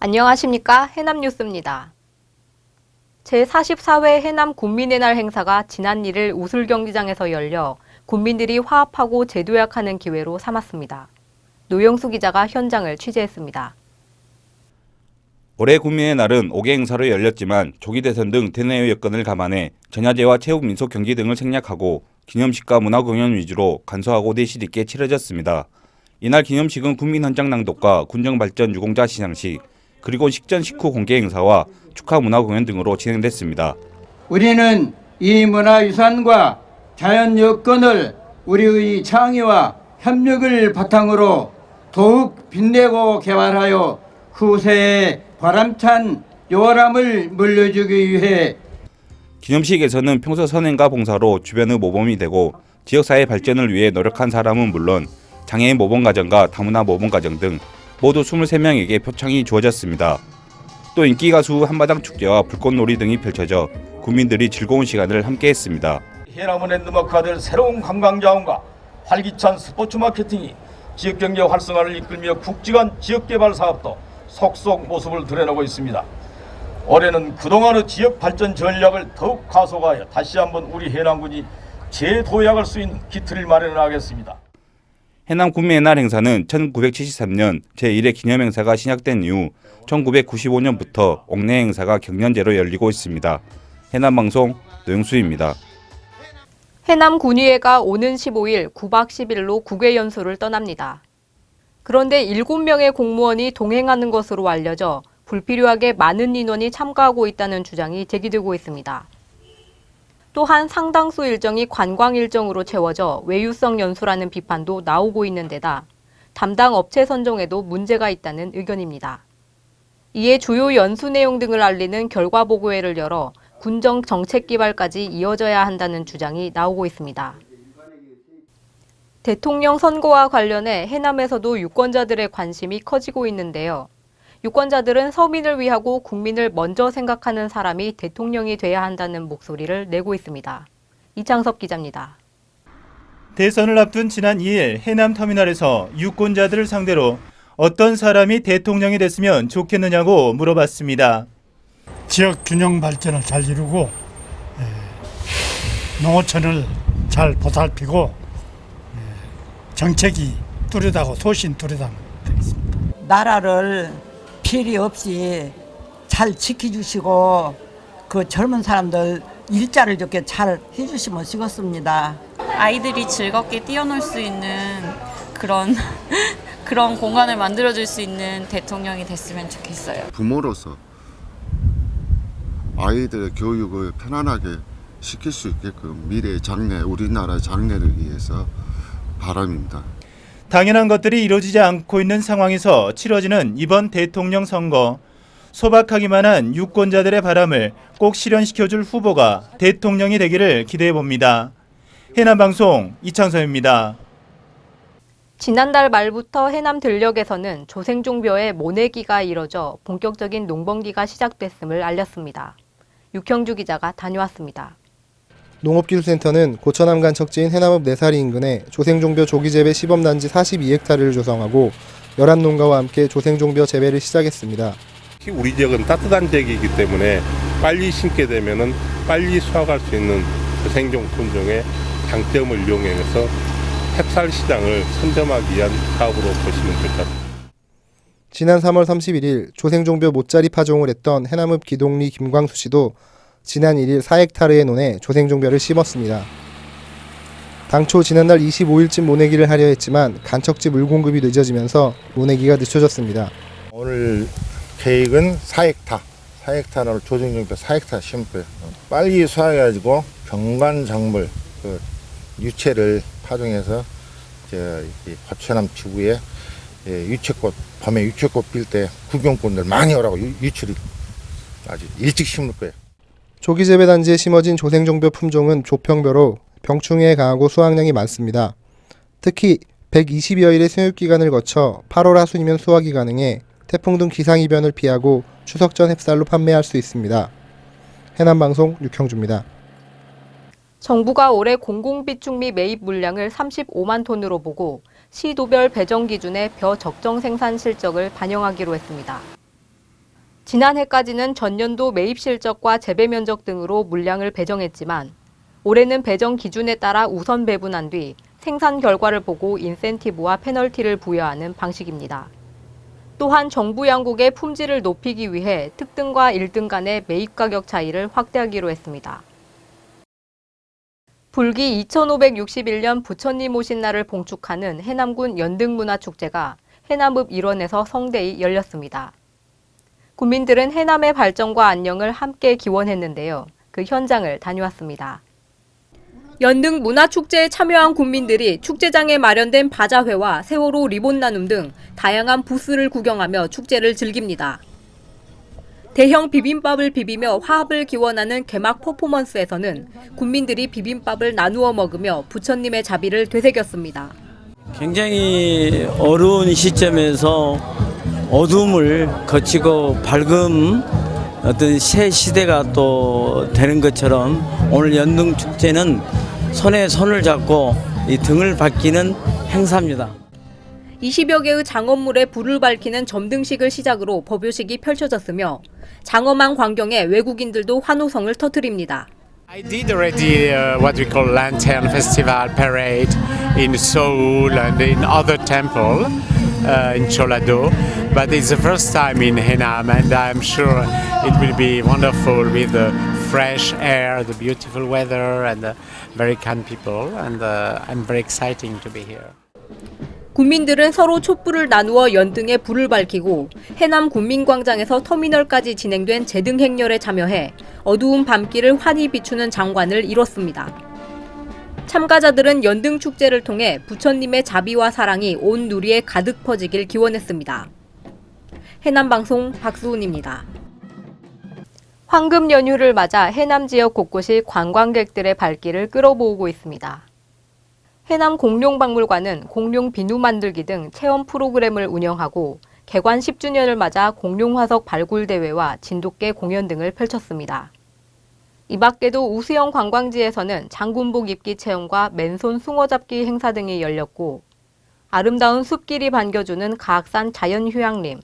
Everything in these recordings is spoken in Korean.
안녕하십니까? 해남뉴스입니다. 제44회 해남 군민의 날 행사가 지난 1일 우술경기장에서 열려 군민들이 화합하고 재도약하는 기회로 삼았습니다. 노영수 기자가 현장을 취재했습니다. 올해 군민의 날은 5개 행사로 열렸지만 조기 대선 등 대내외 여건을 감안해 전야제와 체육, 민속 경기 등을 생략하고 기념식과 문화 공연 위주로 간소하고 내실 있게 치러졌습니다. 이날 기념식은 군민 헌장 낭독과 군정발전 유공자 시상식, 그리고 식전 식후 공개 행사와 축하 문화 공연 등으로 진행됐습니다. 우리는 이 문화유산과 자연 여건을 우리의 창의와 협력을 바탕으로 더욱 빛내고 개발하여 후세에 바람찬 요람을 물려주기 위해 기념식에서는 평소 선행과 봉사로 주변의 모범이 되고 지역사회 발전을 위해 노력한 사람은 물론 장애인 모범가정과 다문화 모범가정 등 모두 23명에게 표창이 주어졌습니다. 또 인기가수 한마당 축제와 불꽃놀이 등이 펼쳐져 국민들이 즐거운 시간을 함께했습니다. 해남은 랜드마크가 새로운 관광자원과 활기찬 스포츠 마케팅이 지역경제 활성화를 이끌며 굵직한 지역개발 사업도 속속 모습을 드러내고 있습니다. 올해는 그동안의 지역 발전 전략을 더욱 가속하여 다시 한번 우리 해남군이 재도약할 수 있는 기틀을 마련하겠습니다. 해남 군민의 날 행사는 1973년 제1회 기념행사가 시작된 이후 1995년부터 옥내 행사가 경년제로 열리고 있습니다. 해남방송 노영수입니다. 해남 군의회가 오는 15일 9박 10일로 국외 연수를 떠납니다. 그런데 7명의 공무원이 동행하는 것으로 알려져 불필요하게 많은 인원이 참가하고 있다는 주장이 제기되고 있습니다. 또한 상당수 일정이 관광 일정으로 채워져 외유성 연수라는 비판도 나오고 있는 데다 담당 업체 선정에도 문제가 있다는 의견입니다. 이에 주요 연수 내용 등을 알리는 결과보고회를 열어 군정 정책 기발까지 이어져야 한다는 주장이 나오고 있습니다. 대통령 선거와 관련해 해남에서도 유권자들의 관심이 커지고 있는데요. 유권자들은 서민을 위하고 국민을 먼저 생각하는 사람이 대통령이 돼야 한다는 목소리를 내고 있습니다. 이창섭 기자입니다. 대선을 앞둔 지난 2일 해남터미널에서 유권자들을 상대로 어떤 사람이 대통령이 됐으면 좋겠느냐고 물어봤습니다. 지역 균형 발전을 잘 이루고 농어촌을 잘 보살피고 정책이 뚜렷하고 소신 뚜렷하면 되겠습니다. 나라를 피해 없이 잘 지켜주시고 그 젊은 사람들 일자를 좋게 잘 해주시면 좋겠습니다. 아이들이 즐겁게 뛰어놀 수 있는 그런 공간을 만들어줄 수 있는 대통령이 됐으면 좋겠어요. 부모로서 아이들의 교육을 편안하게 시킬 수 있게끔 미래의 장래, 우리나라의 장래를 위해서 바람입니다. 당연한 것들이 이루어지지 않고 있는 상황에서 치러지는 이번 대통령 선거. 소박하기만 한 유권자들의 바람을 꼭 실현시켜줄 후보가 대통령이 되기를 기대해봅니다. 해남방송 이창섭입니다. 지난달 말부터 해남 들녘에서는 조생종벼의 모내기가 이뤄져 본격적인 농번기가 시작됐음을 알렸습니다. 육형주 기자가 다녀왔습니다. 농업기술센터는 고천함간 척지인 해남읍 내사리 인근에 조생종벼 조기재배 시범단지 42헥타르를 조성하고 11농가와 함께 조생종벼 재배를 시작했습니다. 우리 지역은 따뜻한 지역이기 때문에 빨리 심게 되면 빨리 수확할 수 있는 조생종 품종의 장점을 이용해서 햅쌀 시장을 선점하기 위한 사업으로 보시면 될 것 같습니다. 지난 3월 31일 조생종벼 못자리 파종을 했던 해남읍 기동리 김광수 씨도 지난 1일 4헥타르의 논에 조생종벼를 심었습니다. 당초 지난달 25일쯤 모내기를 하려 했지만 간척지 물 공급이 늦어지면서 모내기가 늦춰졌습니다. 오늘 계획은 4헥타르로 조생종벼 4헥타르 심을 거예요. 빨리 수확해가지고 경관작물 유채를 파종해서 거천함 지구에 유채꽃 밤에 유채꽃 필 때 구경꾼들 많이 오라고 유채를 아주 일찍 심을 거예요. 조기재배 단지에 심어진 조생종벼 품종은 조평벼로 병충해에 강하고 수확량이 많습니다. 특히 120여일의 생육기간을 거쳐 8월 하순이면 수확이 가능해 태풍 등 기상이변을 피하고 추석 전 햅쌀로 판매할 수 있습니다. 해남방송 육형주입니다. 정부가 올해 공공비축미 매입 물량을 35만 톤으로 보고 시도별 배정 기준의 벼 적정 생산 실적을 반영하기로 했습니다. 지난해까지는 전년도 매입 실적과 재배 면적 등으로 물량을 배정했지만 올해는 배정 기준에 따라 우선 배분한 뒤 생산 결과를 보고 인센티브와 페널티를 부여하는 방식입니다. 또한 정부 양국의 품질을 높이기 위해 특등과 1등 간의 매입 가격 차이를 확대하기로 했습니다. 불기 2561년 부처님 오신 날을 봉축하는 해남군 연등문화축제가 해남읍 일원에서 성대히 열렸습니다. 군민들은 해남의 발전과 안녕을 함께 기원했는데요. 그 현장을 다녀왔습니다. 연등 문화축제에 참여한 군민들이 축제장에 마련된 바자회와 세월호 리본 나눔 등 다양한 부스를 구경하며 축제를 즐깁니다. 대형 비빔밥을 비비며 화합을 기원하는 개막 퍼포먼스에서는 군민들이 비빔밥을 나누어 먹으며 부처님의 자비를 되새겼습니다. 굉장히 어려운 시점에서 어둠을 거치고 밝은 어떤 새 시대가 또 되는 것처럼 오늘 연등 축제는 손에 손을 잡고 이 등을 밝히는 행사입니다. 20여 개의 장엄물에 불을 밝히는 점등식을 시작으로 법요식이 펼쳐졌으며 장엄한 광경에 외국인들도 환호성을 터뜨립니다. I did already what we call Lantern Festival parade in Seoul and in other temple in Cholado, but it's the first time in Haenam, and I'm sure it will be wonderful with the fresh air, the beautiful weather, and the very kind people, and I'm very excited to be here. 군민들은 서로 촛불을 나누어 연등에 불을 밝히고 해남 군민광장에서 터미널까지 진행된 제등 행렬에 참여해 어두운 밤길을 환히 비추는 장관을 이뤘습니다. 참가자들은 연등 축제를 통해 부처님의 자비와 사랑이 온 누리에 가득 퍼지길 기원했습니다. 해남방송 박수훈입니다. 황금 연휴를 맞아 해남 지역 곳곳이 관광객들의 발길을 끌어모으고 있습니다. 해남 공룡박물관은 공룡 비누 만들기 등 체험 프로그램을 운영하고 개관 10주년을 맞아 공룡 화석 발굴 대회와 진돗개 공연 등을 펼쳤습니다. 이 밖에도 우수영 관광지에서는 장군복 입기 체험과 맨손 숭어 잡기 행사 등이 열렸고 아름다운 숲길이 반겨주는 가악산 자연휴양림,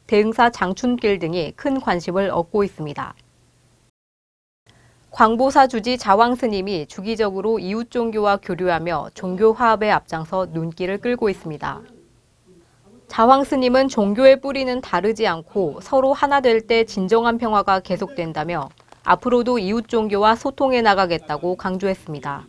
대흥사 장춘길 등이 큰 관심을 얻고 있습니다. 광보사 주지 자왕 스님이 주기적으로 이웃 종교와 교류하며 종교 화합에 앞장서 눈길을 끌고 있습니다. 자왕 스님은 종교의 뿌리는 다르지 않고 서로 하나 될 때 진정한 평화가 계속된다며 앞으로도 이웃 종교와 소통해 나가겠다고 강조했습니다.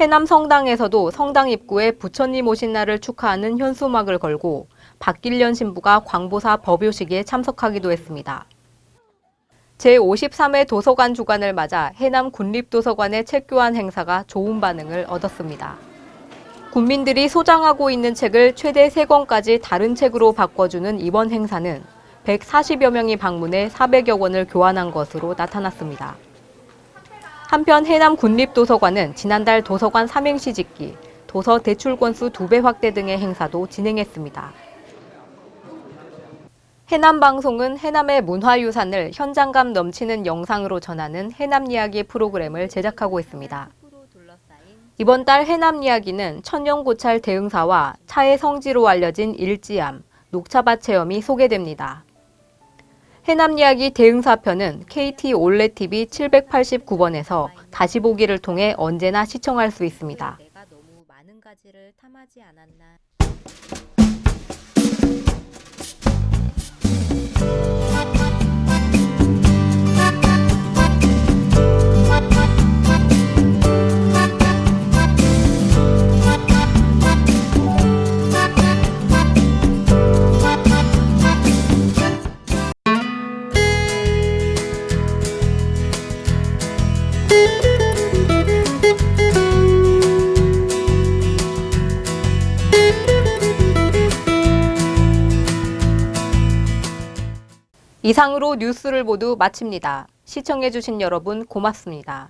해남 성당에서도 성당 입구에 부처님 오신 날을 축하하는 현수막을 걸고 박길련 신부가 광보사 법요식에 참석하기도 했습니다. 제53회 도서관 주간을 맞아 해남 군립도서관의 책교환 행사가 좋은 반응을 얻었습니다. 군민들이 소장하고 있는 책을 최대 3권까지 다른 책으로 바꿔주는 이번 행사는 140여 명이 방문해 400여 권을 교환한 것으로 나타났습니다. 한편 해남 군립도서관은 지난달 도서관 삼행시 짓기, 도서 대출 건수 2배 확대 등의 행사도 진행했습니다. 해남방송은 해남의 문화유산을 현장감 넘치는 영상으로 전하는 해남이야기 프로그램을 제작하고 있습니다. 이번 달 해남이야기는 천년고찰 대흥사와 차의 성지로 알려진 일지암, 녹차밭 체험이 소개됩니다. 해남이야기 대흥사편은 KT 올레TV 789번에서 다시 보기를 통해 언제나 시청할 수 있습니다. 내가 너무 많은 가지를 탐하지 않았나. 이상으로 뉴스를 모두 마칩니다. 시청해주신 여러분 고맙습니다.